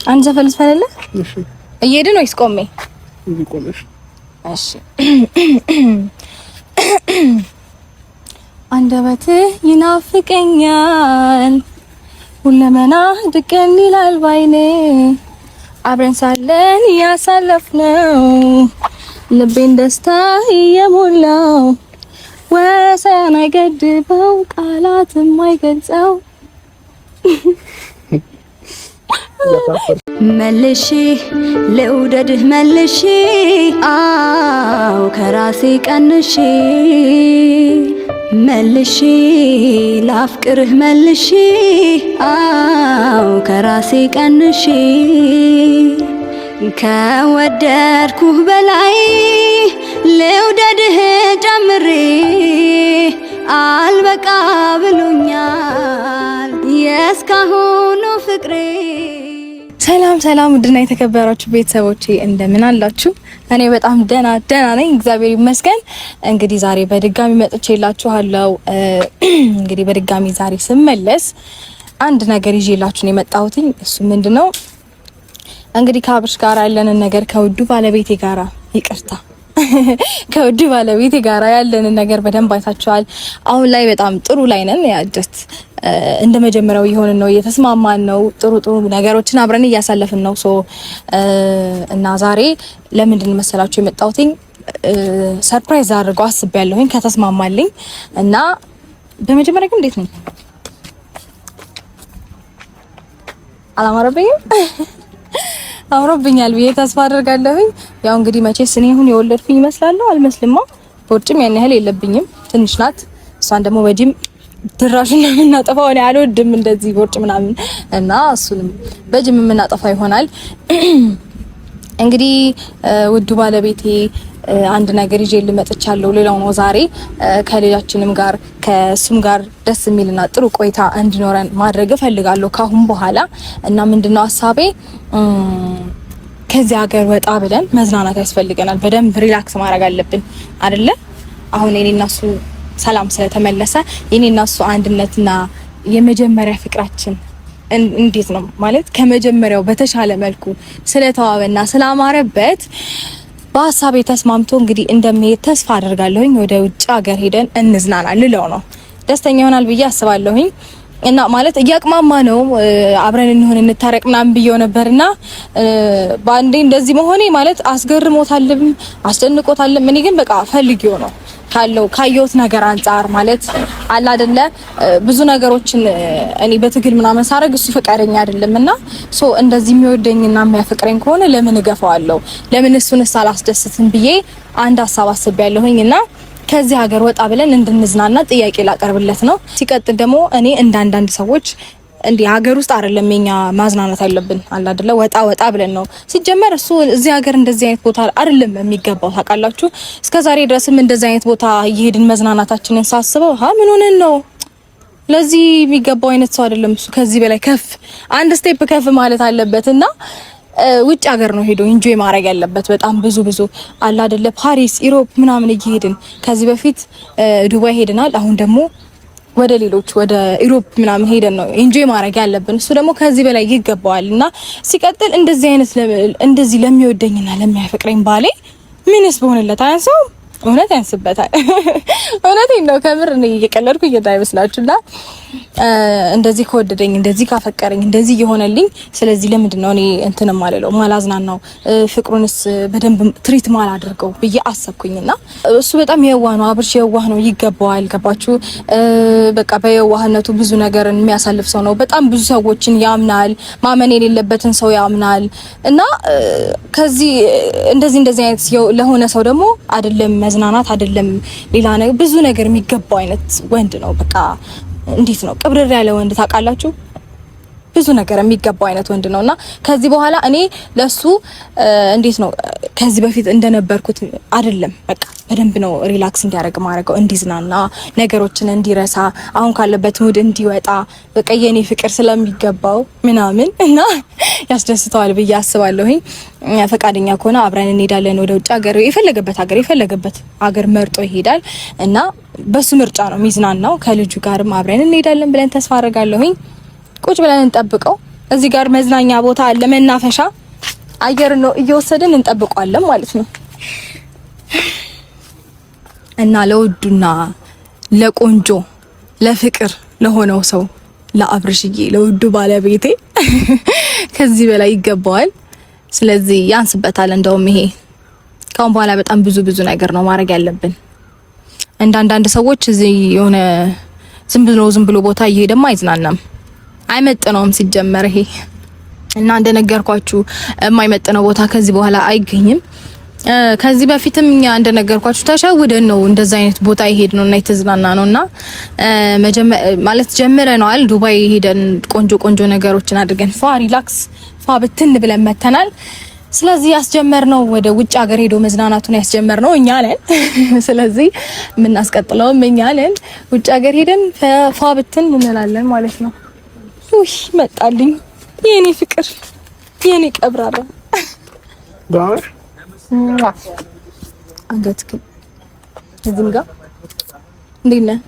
አንድ ዘፈን ልትፈልለ? እሺ እየሄድን ወይስ ቆሜ? ቆመሽ። እሺ አንደበትህ ይናፍቀኛል ሁለመና ድቅን ይላል ባይኔ አብረን ሳለን ያሳለፍነው ልቤን ደስታ እየሞላው ወሰን አይገድበው ቃላትም አይገልጸው መልሺ ልውደድህ መልሺ አው ከራሴ ቀንሺ መልሺ ላፍቅርህ መልሺ አው ከራሴ ቀንሺ ከወደድኩህ በላይ ልውደድህ ጨምሬ አልበቃ ብሎኛል የእስካሁኑ ፍቅሬ። ሰላም ሰላም፣ ውድና የተከበራችሁ ቤተሰቦቼ እንደምን አላችሁ? እኔ በጣም ደህና ነኝ፣ እግዚአብሔር ይመስገን። እንግዲህ ዛሬ በድጋሚ መጥቼላችኋለሁ። እንግዲህ በድጋሚ ዛሬ ስመለስ አንድ ነገር ይዤላችሁ ነው የመጣሁት። እሱ ምንድነው? እንግዲህ ከአብርሽ ጋር ያለንን ነገር ከውዱ ባለቤቴ ጋራ ይቅርታ ከውዱ ባለቤቴ ጋራ ያለንን ነገር በደንብ አይታችኋል። አሁን ላይ በጣም ጥሩ ላይ ነን። ያጀት እንደ መጀመሪያው ይሆን ነው እየተስማማን ነው። ጥሩ ነገሮችን አብረን እያሳለፍን ነው። እና ዛሬ ለምንድን መሰላችሁ የመጣሁት? ሰርፕራይዝ አድርገው አስቤያለሁኝ ከተስማማልኝ። እና በመጀመሪያ ግን እንዴት ነው አላማረብኝም? አምሮብኛል ብዬ ተስፋ አደርጋለሁኝ። ያው እንግዲህ መቼስ እኔ አሁን የወለድኩኝ ይመስላለሁ አልመስልማ። ቦርጭም ያን ያህል የለብኝም፣ ትንሽ ናት። እሷን ደግሞ በጂም ድራሽና የምናጠፋው እኔ አልወድም እንደዚህ ቦርጭ ምናምን እና እሱንም በጂም የምናጠፋ ይሆናል። እንግዲህ ውዱ ባለቤቴ አንድ ነገር ይዤ ልመጥቻለሁ። ሌላው ነው ዛሬ ከሌላችንም ጋር ከሱም ጋር ደስ የሚልና ጥሩ ቆይታ እንዲኖረን ማድረግ እፈልጋለሁ ካሁን በኋላ። እና ምንድነው ሐሳቤ? ከዚህ ሀገር ወጣ ብለን መዝናናት ያስፈልገናል። በደንብ ሪላክስ ማድረግ አለብን አይደለ? አሁን የኔና እሱ ሰላም ስለተመለሰ የኔና እሱ አንድነትና የመጀመሪያ ፍቅራችን እንዴት ነው ማለት ከመጀመሪያው በተሻለ መልኩ ስለተዋበና ስላማረበት በሐሳቤ ተስማምቶ እንግዲህ እንደምሄድ ተስፋ አደርጋለሁኝ። ወደ ውጭ ሀገር ሄደን እንዝናና ልለው ነው። ደስተኛ ይሆናል ብዬ አስባለሁኝ። እና ማለት እያቅማማ ነው አብረን እንሆን እንታረቅ ምናምን ብዬው ነበርና ባንዴ እንደዚህ መሆኔ ማለት አስገርሞታልም አስደንቆታልም። እኔ ግን በቃ ፈልጊው ነው ካየሁት ነገር አንፃር ማለት አለ አይደለ ብዙ ነገሮችን እኔ በትግል ምናምን ሳረግ እሱ ፈቃደኛ አይደለምና እንደዚህ የሚወደኝና የሚያፈቅረኝ ከሆነ ለምን እገፋዋለሁ? ለምን እሱንስ አላስደስትም ብዬ አንድ ሐሳብ አስቤያለሁኝ። እና ከዚህ ሀገር ወጣ ብለን እንድንዝናና ጥያቄ ላቀርብለት ነው። ሲቀጥል ደግሞ እኔ እንዳንዳንድ ሰዎች እንዴ ሀገር ውስጥ አይደለም የኛ ማዝናናት ያለብን አለ አይደለ ወጣ ብለን ነው። ሲጀመር እሱ እዚህ ሀገር እንደዚህ አይነት ቦታ አይደለም የሚገባው ታውቃላችሁ። እስከዛሬ ድረስም እንደዚህ አይነት ቦታ እየሄድን መዝናናታችንን ሳስበው ምን ሆነን ነው? ለዚህ የሚገባው አይነት ሰው አይደለም እሱ። ከዚህ በላይ አንድ ስቴፕ ከፍ ማለት አለበትና ውጭ ሀገር ነው ሄዶ ኢንጆይ ማድረግ ያለበት። በጣም ብዙ አለ አይደለ ፓሪስ፣ ኢሮፕ ምናምን እየሄድን ከዚህ በፊት ዱባይ ሄደናል። አሁን ደግሞ ወደ ሌሎች ወደ ኢሮፕ ምናምን ሄደን ነው ኢንጆይ ማድረግ ያለብን። እሱ ደግሞ ከዚህ በላይ ይገባዋልና ሲቀጥል እንደዚህ ለሚወደኝና ለሚያፈቅረኝ ባሌ ምንስ በሆነለት አያንሰው? እውነት ያንስበታል። እውነቴን ነው ከምር እኔ እየቀለድኩ እንዳይመስላችሁና እንደዚህ ከወደደኝ እንደዚህ ካፈቀረኝ እንደዚህ እየሆነልኝ ስለዚህ ለምንድን ነው እኔ እንትንም ማለለው ማላዝናናው ፍቅሩንስ በደንብ ትሪት ማላደርገው ብዬ አሰብኩኝና እሱ በጣም የዋህ ነው። አብርሽ የዋህ ነው፣ ይገባዋል። ገባችሁ? በቃ በየዋህነቱ ብዙ ነገርን የሚያሳልፍ ሰው ነው። በጣም ብዙ ሰዎችን ያምናል፣ ማመን የሌለበትን ሰው ያምናል። እና ከዚህ እንደዚህ አይነት ለሆነ ሰው ደግሞ አይደለም መዝናናት አይደለም ሌላ ነገር ብዙ ነገር የሚገባው አይነት ወንድ ነው። በቃ እንዴት ነው ቅብርር ያለ ወንድ ታውቃላችሁ? ብዙ ነገር የሚገባው አይነት ወንድ ነውና ከዚህ በኋላ እኔ ለሱ እንዴት ነው ከዚህ በፊት እንደነበርኩት አይደለም። በቃ በደንብ ነው ሪላክስ እንዲያደርግ ማድረገው፣ እንዲዝናና፣ ነገሮችን እንዲረሳ፣ አሁን ካለበት ሙድ እንዲወጣ በቃ የኔ ፍቅር ስለሚገባው ምናምን እና ያስደስተዋል ብዬ አስባለሁኝ። ፈቃደኛ ከሆነ አብረን እንሄዳለን ወደ ውጭ ሀገር፣ የፈለገበት ሀገር መርጦ ይሄዳል እና በሱ ምርጫ ነው ሚዝናናው። ከልጁ ጋርም አብረን እንሄዳለን ብለን ተስፋ አደርጋለሁኝ። ቁጭ ብለን እንጠብቀው። እዚህ ጋር መዝናኛ ቦታ አለ፣ መናፈሻ አየር ነው እየወሰድን እንጠብቀዋለን ማለት ነው። እና ለውዱና ለቆንጆ ለፍቅር ለሆነው ሰው ለአብርሽዬ ለውዱ ባለቤቴ ከዚህ በላይ ይገባዋል። ስለዚህ ያንስበታል። እንደውም ይሄ ካሁን በኋላ በጣም ብዙ ነገር ነው ማድረግ ያለብን። አንዳንድ ሰዎች እዚህ የሆነ ዝም ብሎ ቦታ እየሄደማ አይዝናናም፣ አይመጥነውም ሲጀመር ይሄ እና እንደነገርኳችሁ የማይመጥነው ቦታ ከዚህ በኋላ አይገኝም። ከዚህ በፊትም እኛ እንደነገርኳችሁ ተሸውደን ነው እንደዛ አይነት ቦታ ይሄድ ነውና የተዝናና ነውና ማለት ጀምረናል። ዱባይ ሄደን ቆንጆ ነገሮችን አድርገን ሪላክስ ብትን ብለን መተናል። ስለዚህ ያስጀመርነው ወደ ውጭ ሀገር ሄዶ መዝናናቱን ያስጀመርነው እኛ ነን። ስለዚህ የምናስቀጥለውም እኛ ነን። ውጭ ሀገር ሄደን ብትን እንላለን ማለት ነው። ውይ መጣልኝ የኔ ፍቅር የኔ ቀብራራ አንገትክ እዚህም ጋር እንዴት ነህ?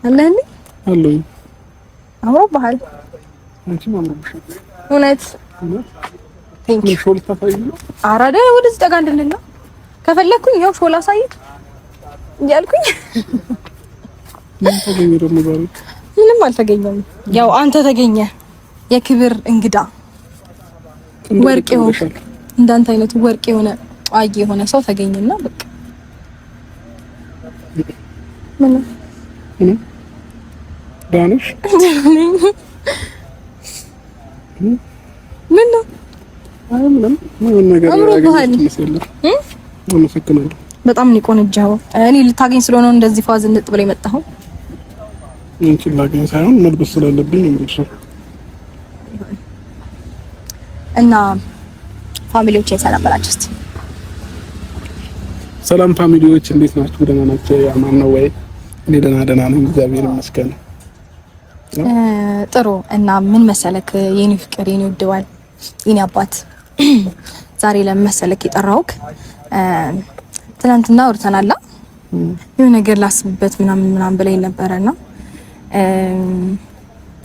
አለህ አለኝ። አምሮብሃል። አንቺም አምሮብሻል። እውነት ቴንክ ዩ። ሾል ታሳይ ነው። አራዳ ወደዚህ ጠጋ እንድንል ነው ከፈለኩኝ። ያው ሾል አሳይ እያልኩኝ ምንም አልተገኘም። ያው አንተ ተገኘ፣ የክብር እንግዳ ወርቅ የሆነ እንዳንተ አይነቱ ወርቅ የሆነ ቋይ የሆነ ሰው ተገኘና በቃ ምን ዳንሽ ምን ነው ምንም ነገር አመሰግናለሁ። በጣም ነው ቆንጆው። እኔ ልታገኝ ስለሆነ እንደዚህ ፋዝ እንጥ ብለ የመጣኸው እንቺ ላገኝ ሳይሆን መልበስ ስላለብኝ ነው። እና ፋሚሊዎች ሰላም በላችሁ እስቲ። ሰላም ፋሚሊዎች እንዴት ናችሁ? ደህና ናችሁ? አማን ነው ወይ? እኔ ደህና ነኝ እግዚአብሔር ይመስገን። ጥሩ። እና ምን መሰለክ የኔ ፍቅር የኔ ውድባል የኔ አባት ዛሬ ለምን መሰለክ የጠራሁክ ትናንትና አውርተናል። የሆነ ነገር ላስብበት ምናምን ብለኝ ነበርና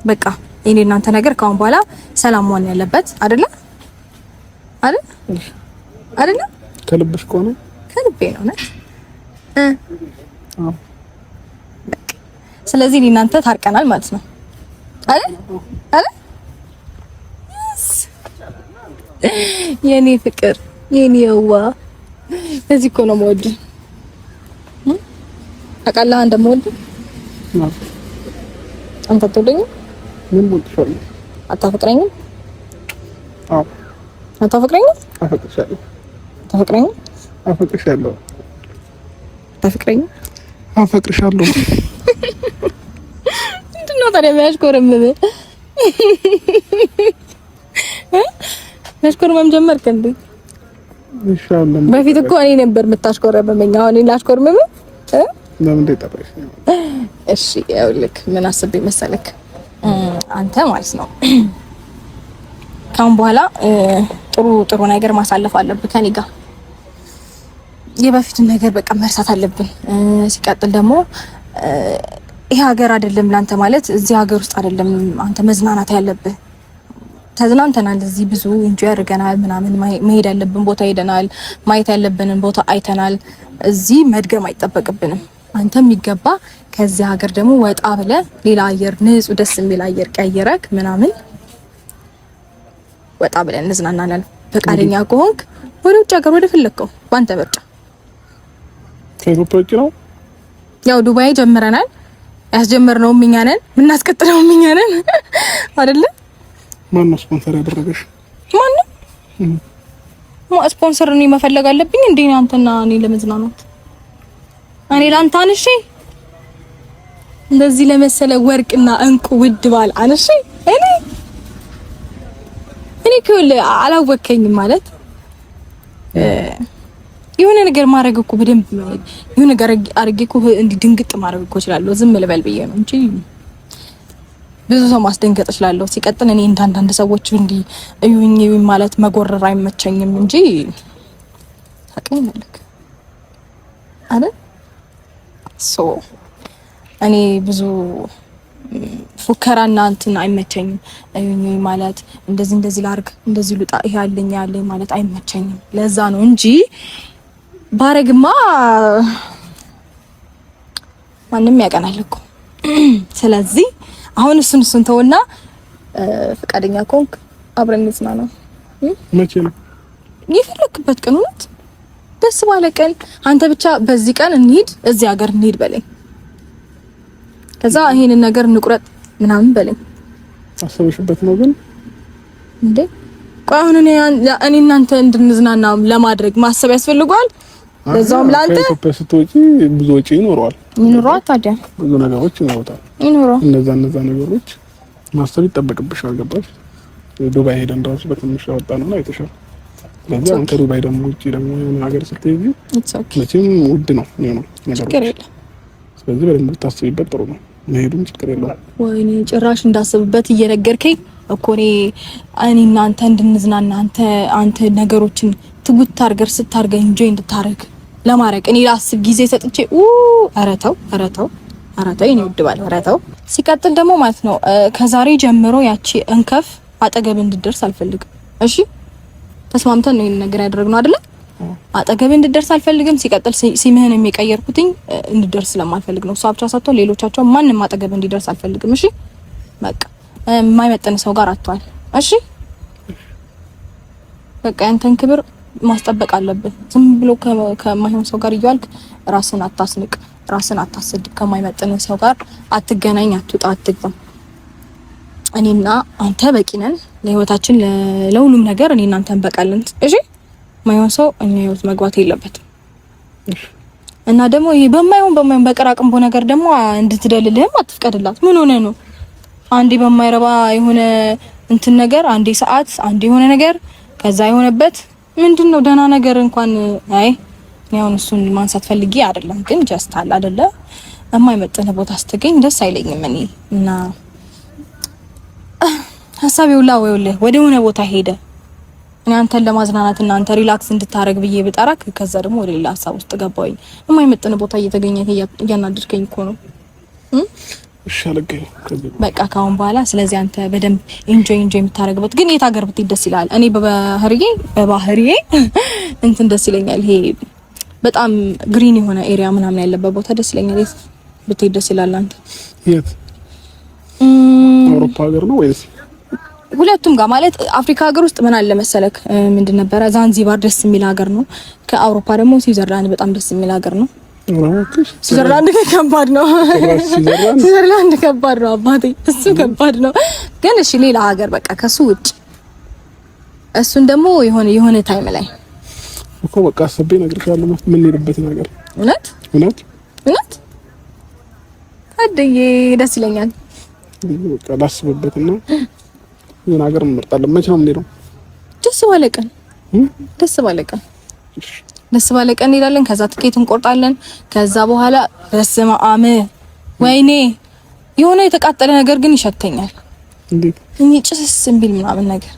በቃ የኔ እናንተ ነገር ካሁን በኋላ ሰላም መሆን ያለበት አይደለ? ከልብሽ ከሆነ ከልቤ ነው ነህ። ስለዚህ እኔ እናንተ ታርቀናል ማለት ነው አይደል? የኔ ፍቅር የኔ የዋ እዚህ እኮ ነው የምወድህ። አውቃለሁ እንደምወድህ። አንተ አትወደኝም? ምን ወድሻለሁ? አታፈቅረኝም? አዎ አታፈቅረኝም? አፈቅርሻለሁ። አታፈቅረኝም? አፈቅርሻለሁ። አታፈቅረኝም? አፈቅርሻለሁ። ምንድን ነው ታዲያ የሚያሽኮረምም? ማሽኮርመም ጀመርክ እንዴ? ኢንሻአላህ። በፊት እኮ እኔ ነበር የምታሽኮረመመኝ። አሁን እኔ ላሽኮርመም ለምን እንደጠራሽ? እሺ ይኸውልህ ምን አስቤ መሰለክ አንተ ማለት ነው ካሁን በኋላ ጥሩ ነገር ማሳለፍ አለብህ ከኔ ጋር። የበፊቱን ነገር በቃ መርሳት አለብን። ሲቀጥል ደግሞ ይሄ ሀገር አይደለም ላንተ ማለት እዚህ ሀገር ውስጥ አይደለም አንተ መዝናናት ያለብህ። ተዝናንተናል፣ እዚህ ብዙ ኢንጆይ አድርገናል ምናምን፣ መሄድ ያለብን ቦታ ሄደናል፣ ማየት ያለብንን ቦታ አይተናል። እዚህ መድገም አይጠበቅብንም። አንተ የሚገባ ከዚህ ሀገር ደግሞ ወጣ ብለ ሌላ አየር ንጹህ ደስ የሚል አየር ቀይረክ ምናምን ወጣ ብለን እንዝናናለን። ፈቃደኛ ከሆንክ ወደ ውጭ ሀገር ወደ ፈለከው ባንተ ምርጫ። ከኢትዮጵያ ነው ያው ዱባይ ጀምረናል። ያስጀመርነው እኛ ነን፣ የምናስቀጥለው እኛ ነን አይደለ? ማን ነው ስፖንሰር ያደረገሽ? ማን ስፖንሰር ነው መፈለግ አለብኝ እንዴ? አንተና እኔ ለመዝናናት እኔ ላንተ አንሺ እንደዚህ ለመሰለ ወርቅና እንቁ ውድ ባል አንሺ እኔ ከለ አላወከኝም ማለት የሆነ ነገር ማድረግ እኮ በደንብ የሆነ ነገር አድርጌ እኮ እንዲ ድንግጥ ማድረግ እኮ እችላለሁ። ዝም ልበል ብዬ ነው እንጂ ብዙ ሰው ማስደንገጥ እችላለሁ። ሲቀጥል እኔ እንዳንዳንድ ሰዎች እንዲ እዩኝ ማለት መጎረር አይመቸኝም እንጂ ታውቀኛለህ አይደል? እኔ ብዙ ፉከራና እንትን አይመቸኝም ማለት እንደዚህ ላርግ እንደዚህ ልጣ ይሄ ያለኝ ማለት አይመቸኝም። ለዛ ነው እንጂ ባረግማ ማንም ያቀናል እኮ። ስለዚህ አሁን እሱን ተውና ፈቃደኛ ኮንክ አብረን እንጽናና። መቼ ነው የፈለክበት ቀን? እውነት ደስ ባለ ቀን አንተ ብቻ በዚህ ቀን እንሂድ፣ እዚህ ሀገር እንሂድ በለኝ። ከዛ ይሄንን ነገር እንቁረጥ ምናምን በለኝ። አሰብሽበት ነው ግን እንዴ? ቆይ አሁን እኔ እናንተ እንድንዝናና ለማድረግ ማሰብ ያስፈልጋል። ለዛውም ላንተ ከኢትዮጵያ ስትወጪ ብዙ ወጪ ይኖረዋል። ታዲያ ብዙ ነገሮች ይኖራል። እነዛ ነገሮች ማሰብ ይጠበቅብሻል። ገባሽ? ዱባይ ሄደን ራሱ በትንሽ ያወጣነው ነው አይተሻል። ስለዚህ አንተ ዱባይ ደግሞ ውጪ ደግሞ የሆነ ሀገር ስትሄጂ መቼም ውድ ነው ነገሮች። ስለዚህ በደንብ ታስቢበት ጥሩ ነው። መሄዱም ችግር የለውም። ወይኔ ጭራሽ እንዳስብበት እየነገርከኝ እኮ እኔ እናንተ እንድንዝናና አንተ ነገሮችን ትጉት አድርገህ ስታርገኝ እንጆይ እንድታረግ ለማድረግ እኔ ላስብ ጊዜ ሰጥቼ ኧረ ተው የኔ ውድ ባል ኧረ ተው። ሲቀጥል ደግሞ ማለት ነው ከዛሬ ጀምሮ ያቺ እንከፍ አጠገብ እንድደርስ አልፈልግም። እሺ ተስማምተን ነው ይሄን ነገር ያደረግነው አይደለ? አጠገብ እንድደርስ አልፈልግም። ሲቀጥል ሲምህን የሚቀየርኩትኝ እንድደርስ ስለማልፈልግ ነው። እሷ ብቻ ሳትሆን ሌሎቻቸው ማንንም አጠገብ እንዲደርስ አልፈልግም። እሺ በቃ የማይመጥን ሰው ጋር አትዋል። እሺ በቃ ያንተን ክብር ማስጠበቅ አለብን። ዝም ብሎ ከማይሆን ሰው ጋር እያልክ ራስን አታስንቅ፣ ራስን አታስድብ። ከማይመጥን ሰው ጋር አትገናኝ፣ አትውጣ፣ አትግባ። እኔና አንተ በቂ ነን ለህይወታችን፣ ለሁሉም ነገር እኔና አንተ እንበቃለን። እሺ ማይሆን ሰው እኛ ህይወት መግባት የለበትም። እና ደግሞ ይሄ በማይሆን በቀራቅንቦ ነገር ደግሞ እንድትደልልህም አትፍቀድላት። ምን ሆነ ነው አንዴ በማይረባ የሆነ እንትን ነገር አንዴ ሰዓት አንዴ የሆነ ነገር ከዛ የሆነበት ምንድነው? ደህና ነገር እንኳን አይ ያው እሱን ማንሳት ፈልጌ አይደለም፣ ግን ጀስት አለ አይደለ የማይመጥን ቦታ ስትገኝ ደስ አይለኝም እኔ እና ሐሳቤው ወደ ሆነ ቦታ ሄደ። እኔ አንተን ለማዝናናት እና አንተ ሪላክስ እንድታረግ ብዬ ብጠራክ ከዛ ደግሞ ወደ ሌላ ሐሳብ ውስጥ ገባሁኝ። የማይመጥን ቦታ እየተገኘ እያናደድከኝ እኮ ነው። እሺ አለገኝ በቃ ካሁን በኋላ ስለዚህ አንተ በደንብ ኢንጆይ የምታረግበት ግን የት ሀገር ብትሄድ ደስ ይላል? እኔ በባህሪዬ እንትን ደስ ይለኛል። ይሄ በጣም ግሪን የሆነ ኤሪያ ምናምን ያለበት ቦታ ደስ ይለኛል። የት ብትሄድ ደስ ይላል አንተ? የት? አውሮፓ ሀገር ነው ወይስ ሁለቱም ጋር? ማለት አፍሪካ ሀገር ውስጥ ምን አለ መሰለክ፣ ምንድን ነበረ ዛንዚባር ደስ የሚል ሀገር ነው። ከአውሮፓ ደግሞ ስዊዘርላንድ በጣም ደስ የሚል ሀገር ነው። ስዊዘርላንድ ከባድ ነው። ስዊዘርላንድ ከባድ ነው አባቴ፣ እሱ ከባድ ነው። ግን እሺ ሌላ ሀገር በቃ ከሱ ውጭ እሱን ደግሞ የሆነ ታይም ላይ እኮ በቃ አሰቤ እነግርሻለሁ ምን ሄድበት ነገር እውነት አደዬ ደስ ይለኛል። በቃ ላስብበትና የሆነ ሀገር እንመርጣለን። መቼ ነው የምንሄደው? ደስ ባለ ቀን እንሄዳለን። ከዛ ትኬት እንቆርጣለን። ከዛ በኋላ በስመ አብ ወይኔ የሆነ የተቃጠለ ነገር ግን ይሸተኛል። እንዴት? እኔ ጭስ እምቢል ምናምን ነገር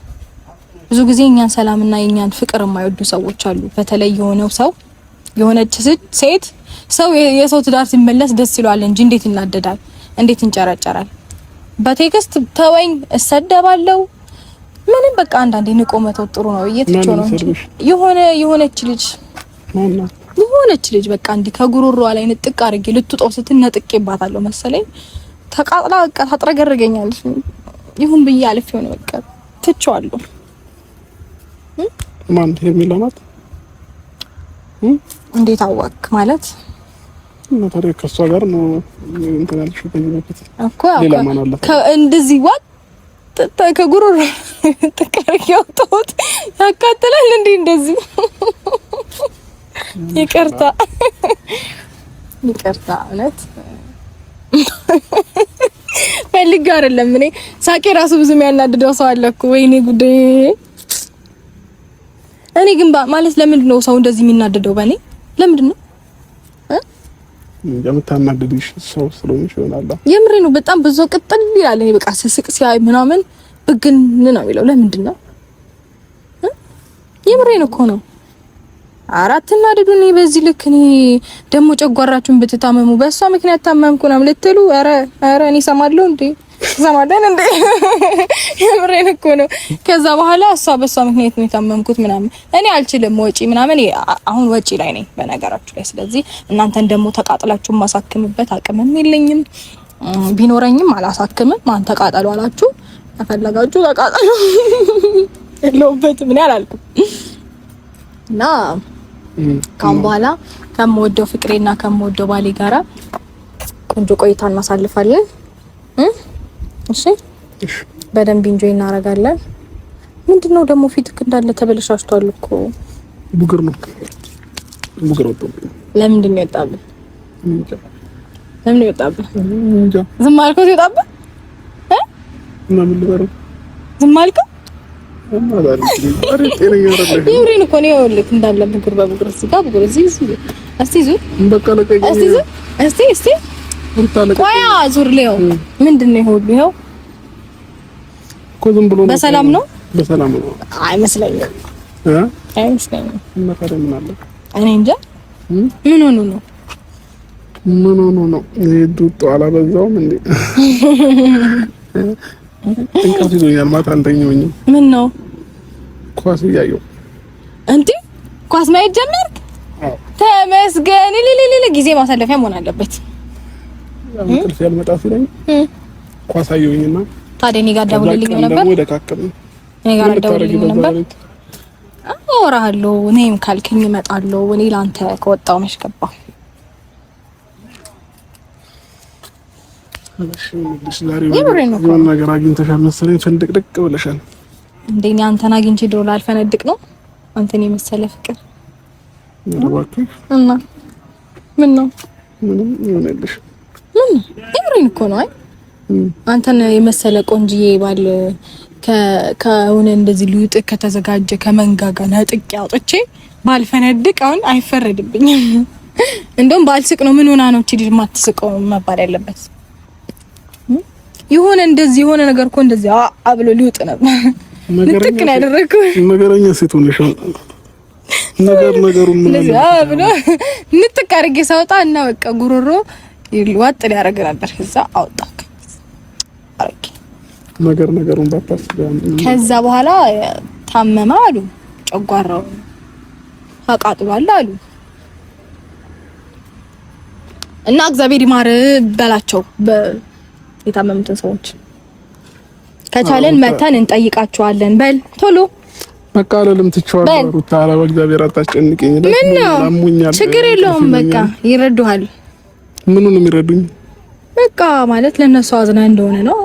ብዙ ጊዜ እኛን ሰላምና የኛን ፍቅር የማይወዱ ሰዎች አሉ። በተለይ የሆነች ሴት ሰው የሰው ትዳር ሲመለስ ደስ ይለዋል እንጂ እንዴት ይናደዳል? እንዴት እንጨረጨራል? በቴክስት ተወኝ እሰደባለሁ ምንም በቃ አንዳንዴ ንቆ መተው ጥሩ ነው። እየተቾ ነው እንጂ የሆነች ልጅ በቃ እንዲህ ከጉሮሮዋ ላይ ንጥቅ አድርጌ ልትጦር ስትነጥቄባታለሁ መሰለኝ። ተቃጥላ በቃ ታጥረገርገኛለች። ይሁን ብዬ አልፌ ነው በቃ ትቼዋለሁ። ማን ሄርሜላ ናት? እንዴት አወቅ ማለት እና ታዲያ ከሷ ጋር ነው እንትን ያልሽው ከዚህ በፊት እኮ እንደዚህ ዋት ከጉሮሮ ተቀርቂው ተውት ያቃጥላል እንዴ እንደዚህ ይቅርታ እውነት ፈልጌ አይደለም። እኔ ሳቄ ራሱ ብዙ የሚያናድደው ሰው አለ እኮ ወይኔ ጉዴ። እኔ ግን ማለት ለምንድን ነው ሰው እንደዚህ የሚናደደው በእኔ? ለምንድን ነው የምታናደድሽ? ሰው ስለሆንሽ ይሆናል። የምሬ ነው። በጣም ብዙ ቅጥል ይላል። እኔ በቃ ስስቅ ሲያይ ምናምን ብግን ነው የሚለው። ለምንድን ነው? የምሬ ነው እኮ ነው። አራት እና ደዱኒ በዚህ ልክ እኔ ደግሞ ጨጓራችሁን ብትታመሙ በእሷ ምክንያት ታመምኩ ነው ልትሉ? ኧረ እኔ ሰማለሁ እንዴ ሰማለን እንዴ የምሬን እኮ ነው። ከዛ በኋላ በእሷ ምክንያት ነው የታመምኩት ምናምን እኔ አልችልም ወጪ ምናምን አሁን ወጪ ላይ ነኝ በነገራችሁ ላይ። ስለዚህ እናንተን ደግሞ ተቃጥላችሁ ማሳክምበት አቅምም የለኝም፣ ቢኖረኝም አላሳክምም። ማን ተቃጠሉ አላችሁ? ተፈለጋችሁ ተቃጠሉ የለውበትም እኔ አላልኩም። እና ካሁን በኋላ ከምወደው ፍቅሬና ከምወደው ባሌ ጋራ ቆንጆ ቆይታ እናሳልፋለን። እሺ በደንብ ኢንጆይ እናደርጋለን። ምንድነው ደግሞ ፊትክ እንዳለ ተበለሻሽቷል እኮ። ቡግር ነው ቡግር ወጣው። ለምንድን ነው የወጣብህ? ለምን የወጣብህ? ዝም አልከው የወጣብህ ምን ልበረው? ዝም አልከው ይብሪን እኮ ነው ልክ እንዳለ ቡግር በቡግር እዚህ ጋር ቡግር እዚህ እስቲ ዙር በቃ ለቀኝ እስቲ ቆያ ዙር ሊው ምንድነው ይሁን ይሄው እኮ ዝም ብሎ በሰላም ነው አይመስለኝም አይመስለኝም ምን አለ እኔ እንጃ ምን ሆኖ ነው ዱጦ አላበዛውም እንዴ እንቅልፍ ይዞኛል ማታ አልተኛሁኝም ምን ነው ኳስ እያየሁ እንዴ ኳስ ማየት ጀመርክ ተመስገን ጊዜ ማሳለፊያ መሆን አለበት እንቅልፍ ያልመጣ ሲለኝ ኳስ አየሁኝና ታዲያ እኔ ጋር ደውልልኝ ነበር እኔ ጋር ደውልልኝ ነበር አወራለሁ እኔም ካልከኝ እመጣለሁ እኔ ላንተ ከወጣው መሽከባ እሺ የሆነ ነገር አግኝተሻል መሰለኝ ፍንድቅድቅ ብለሻል እንደኛ አንተን አግኝቼ ዶላር አልፈነድቅ ነው አንተን የመሰለ ፍቅር እና ምን ነው ምንም ይሆነልሽ ምን ይብሪን እኮ ነው አይ አንተን የመሰለ ቆንጅዬ ባል ከሆነ እንደዚህ ሊውጥ ከተዘጋጀ ከመንጋጋ ነጥቅ ያውጥቼ ባልፈነድቅ አሁን አይፈረድብኝም እንደውም ባልስቅ ነው ምን ሆና ነው እቺ ልጅ ማትስቀው መባል ያለበት የሆነ እንደዚህ የሆነ ነገር እኮ እንደዚህ አብሎ ሊውጥ ነበር ንጥቅ ነው ያደረኩ ነገረኛ ሴት ሆነሽ ነገሩን ምን አብሎ ንጥቅ አድርጌ ሳውጣ እና በቃ ጉሮሮ ይልዋጥ ሊያደርግ ነበር ከዛ አውጣክ አርኪ ነገሩን ባታስብ ከዛ በኋላ ታመመ አሉ ጨጓራው አቃጥሏል አሉ እና እግዚአብሔር ይማር በላቸው የታመሙትን ሰዎች ከቻለን መተን እንጠይቃቸዋለን በል ቶሎ መቃለልም ትቻለሁ ሩታ አላባ እግዚአብሔር አታስጨንቀኝ ለምን ችግር የለውም በቃ ይረዱሃል ምኑን ነው የሚረዱኝ በቃ ማለት ለነሱ አዝና እንደሆነ ነው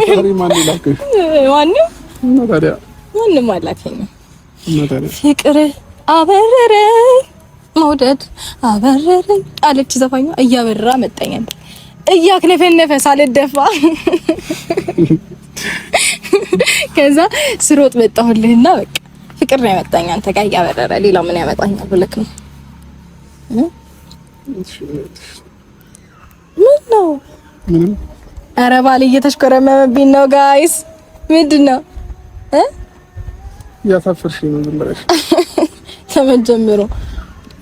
ታሪ ማን ይላከሽ ማን ታዲያ ማንም አላከኝ ፍቅር አበረረ መውደድ አበረረኝ አለች ዘፋኛ እያበራ መጣኛል እያክነፈነፈ ሳልደፋ ከዛ ስሮጥ መጣሁልህና በቃ ፍቅር ነው ያመጣኝ አንተ ጋር እያበረረ ሌላ ምን ያመጣኛል ብለክ ነው ምን ነው ምንም ኧረ ባል እየተሽከረመመብኝ ነው ጋይስ ምንድነው ያሳፈርሽኝ ነው ዝም ብለሽ ተመጀመሩ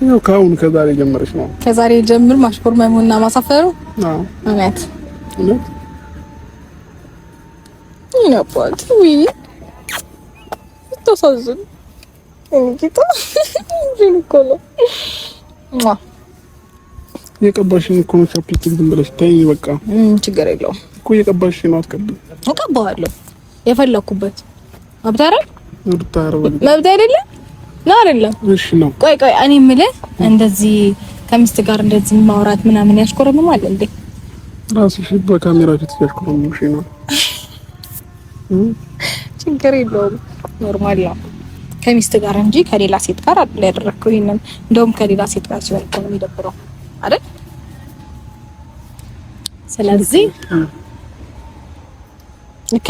ያው ካሁን ከዛሬ ጀምረሽ ነው ከዛሬ ጀምር ማሽኮርመሙና ማሳፈሩ አዎ እውነት ይናባል ወይ ተሳዝን እንግዲህ እንኮሎ የቀባሽኝ እኮ ነው ቻፕስቲክ ዝም ብለሽ ታይ በቃ ችግር የለውም እኮ የቀባሽኝ ነው አትቀበል እቀባዋለሁ የፈለኩበት አብታራ መብት አይደለም ነው አይደለም እሺ ነው ቆይ እኔ የምልህ እንደዚህ ከሚስት ጋር እንደዚህ ማውራት ምናምን ያሽኮረመማል እንዴ ራስሽ በካሜራ ፊት ያሽኮረመምሽ ነው ችግር የለውም ኖርማል ነው ከሚስት ጋር እንጂ ከሌላ ሴት ጋር አይደል ያደረኩት ይሄንን እንደውም ከሌላ ሴት ጋር ሲሆን እኮ ነው የሚደብረው አይደል ስለዚህ ልክ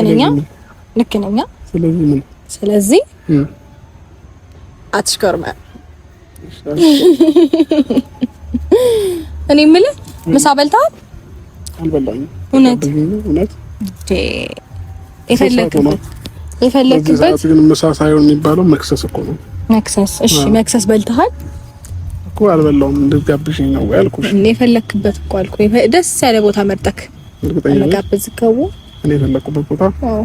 ነኝ ስለዚህ አትሽከርማ እኔ የምልህ ምሳ በልተሃል አልበላኝም እውነት የፈለክበት የፈለክበት ግን ምሳ ሳይሆን የሚባለው መክሰስ እኮ ነው። መክሰስ እሺ፣ መክሰስ በልተሃል እኮ? አልበላሁም። እንድትጋብዥኝ ነው ያልኩሽ። እኔ የፈለክበት እኮ አልኩኝ። ደስ ያለ ቦታ መርጠክ ለጋብዝከው። እኔ የፈለኩበት ቦታ? አዎ፣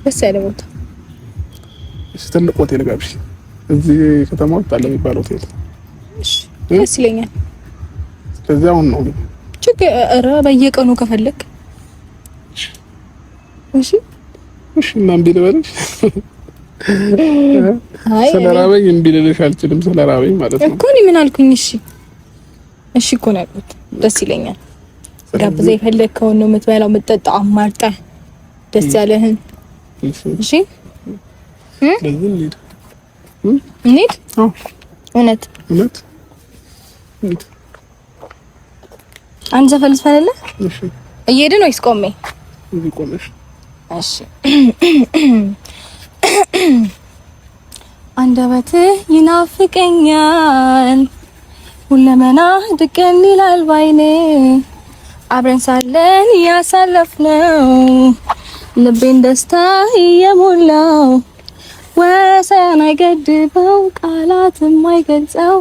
ደስ ያለ ቦታ። እሺ፣ ትልቅ ሆቴል ጋብዥ። እዚህ ከተማ ውስጥ አለ የሚባል ሆቴል። እሺ፣ ደስ ይለኛል። ስለዚህ አሁን ነው ኧረ በየቀኑ ከፈለክ እሺ እሺ። እና እምቢ ልበልሽ? አይ ስለራበኝ እምቢ ልልሽ አልችልም። ስለራበኝ ማለት ነው እኮ። እኔ ምን አልኩኝ? እሺ እሺ እኮ ነው ያልኩት። ደስ ይለኛል። ጋብዘህ የፈለከውን ነው የምትበላው የምትጠጣው፣ አማርጠህ ደስ ያለህን። እሺ ለዚህ እንሂድ። አዎ እውነት አንተ ዘፈን ልትፈልግ? እሺ እየሄድን ወይስ ቆሜ? እዚህ ቆመሽ። እሺ አንደበትህ ይናፍቀኛል፣ ሁለመናህ ድቅን ይላል ባይኔ፣ አብረን ሳለን ያሳለፍነው ልቤን ደስታ እየሞላው፣ ወሰን አይገድበው ቃላትም አይገልጸው።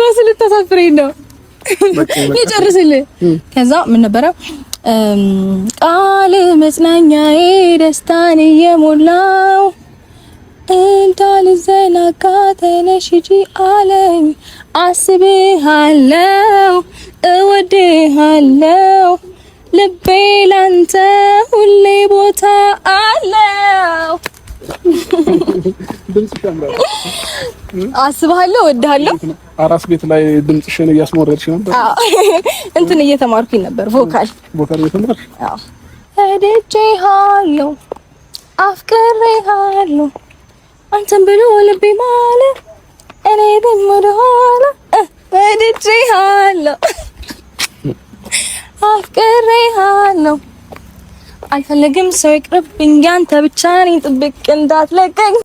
ራስ ልታሳፍረኝ ነው። ልጨርስልህ። ከዛ ምን ነበረ? ቃል መጽናኛዬ ደስታን እየሞላው፣ እንዳልዘናጋ ተነሽ ሂጂ አለኝ። አስብሃለው እወድሃለው፣ ልቤ ላንተ ሁሌ ቦታ አለው። አስብሃለሁ እወድሃለሁ። አራስ ቤት ላይ ድምጽሽን እያስሞረድሽ ነበር? አዎ እንትን እየተማርኩኝ ነበር። ቮካል እየተማርሽ? አዎ። ወድጄሃለሁ አፍቅሬሃለሁ አንተን ብሎ ልቤ ማለት እኔ ደግሞ ወደኋላ ወድጄሃለሁ አፍቅሬሃለሁ አልፈልግም ሰው ይቅርብኝ፣ አንተ ብቻ ነኝ ጥብቅ እንዳትለቀኝ።